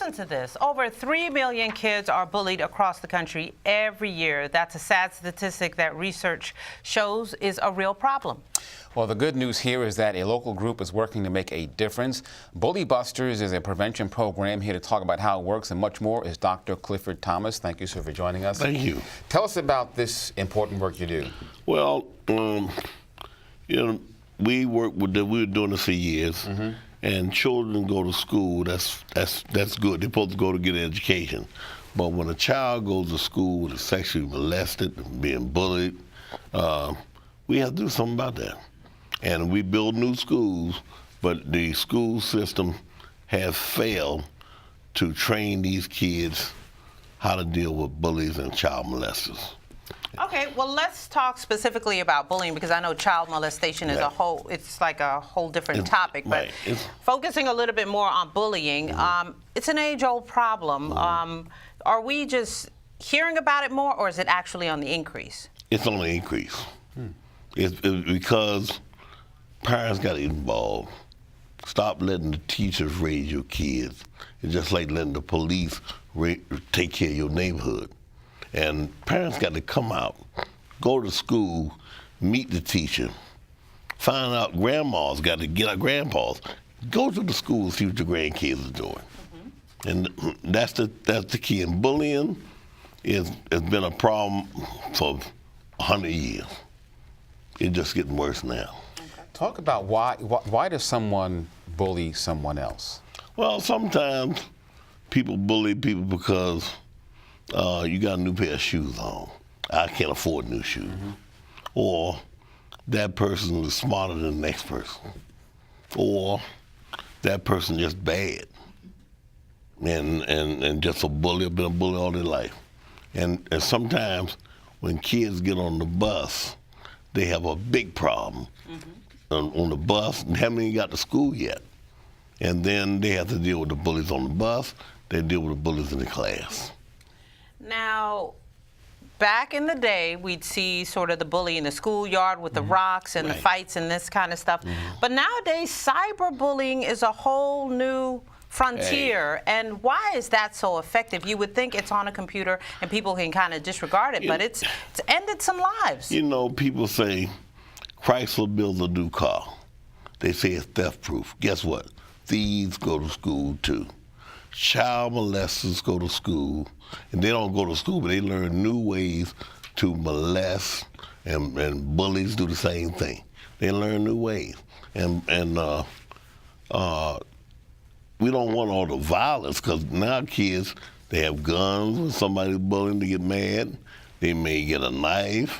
listen to this. Over 3 million kids are bullied across the country every year. That's a sad statistic that research shows is a real problem. Well, the good news here is that a local group is working to make a difference. Bully Busters is a prevention program. Here to talk about how it works and much more is Dr. Clifford Thomas. Thank you, sir, for joining us. Thank you. Tell us about this important work you do. Well, we work with we were doing this for years, and children go to school. That's good. They're supposed to go to get an education. But when a child goes to school and is sexually molested, being bullied, we have to do something about that. And we build new schools, but the school system has failed to train these kids how to deal with bullies and child molesters. Okay, well, let's talk specifically about bullying, because I know child molestation is it's like a whole different topic, but focusing a little bit more on bullying, it's an age-old problem. Are we just hearing about it more, or is it actually on the increase? It's on the increase. It's because parents got involved. Stop letting the teachers raise your kids. It's just like letting the police take care of your neighborhood. And parents got to come out, go to school, meet the teacher, find out. Grandmas got to get our grandpas, go to the school and see what your grandkids are doing. And that's the key. And bullying has been a problem for 100 years. It's just getting worse now. Talk about why does someone bully someone else? Well, sometimes people bully people because you got a new pair of shoes on. I can't afford new shoes. Or that person is smarter than the next person. Or that person just bad. And just a bully, been a bully all their life. And sometimes when kids get on the bus, they have a big problem. On the bus, they haven't even got to school yet. And then they have to deal with the bullies on the bus, they deal with the bullies in the class. Now, back in the day, we'd see sort of the bully in the schoolyard with the rocks and the fights and this kind of stuff. But nowadays, cyberbullying is a whole new frontier. And why is that so effective? You would think it's on a computer and people can kind of disregard it, but it's ended some lives. You know, people say Chrysler builds a new car. They say it's theft-proof. Guess what? Thieves go to school too. Child molesters go to school, and they don't go to school, but they learn new ways to molest, and bullies do the same thing. They learn new ways. And we don't want all the violence, because now kids, they have guns. When somebody's bullying, they get mad. They may get a knife.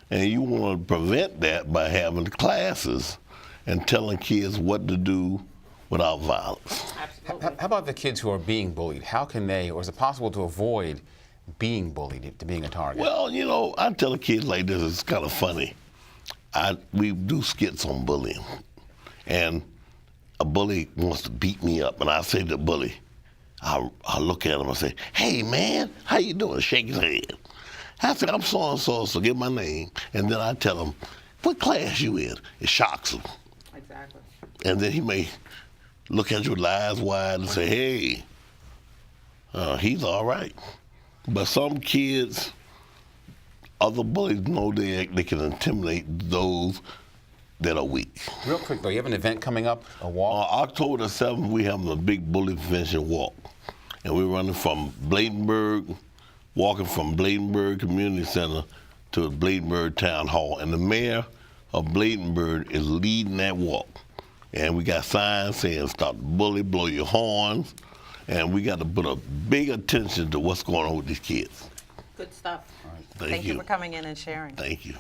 And you want to prevent that by having classes and telling kids what to do without violence. Absolutely. How about the kids who are being bullied? How can they, or is it possible to avoid being bullied, to being a target? Well, you know, I tell the kids like this, it's kind of funny. We do skits on bullying. And a bully wants to beat me up, and I say to the bully, I look at him and say, "Hey, man, how you doing?" Shake his hand. I say, "I'm so-and-so, so give my name." And then I tell him, "What class you in?" It shocks him. Exactly. And then he may look at you with eyes wide and say, "Hey, he's all right." But some kids, other bullies know they can intimidate those that are weak. Real quick, though, you have an event coming up, a walk? October the 7th, we have a big bully prevention walk. And we're running from Bladenburg, walking from Bladenburg Community Center to Bladenburg Town Hall. And the mayor of Bladenburg is leading that walk. And we got signs saying, "Stop the bully, blow your horns." And we got to put a big attention to what's going on with these kids. Good stuff. All right. Thank you for coming in and sharing. Thank you.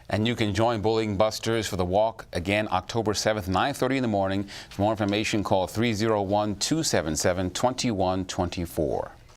And you can join Bullying Busters for the walk again October 7th, 9:30 in the morning. For more information, call 301-277-2124.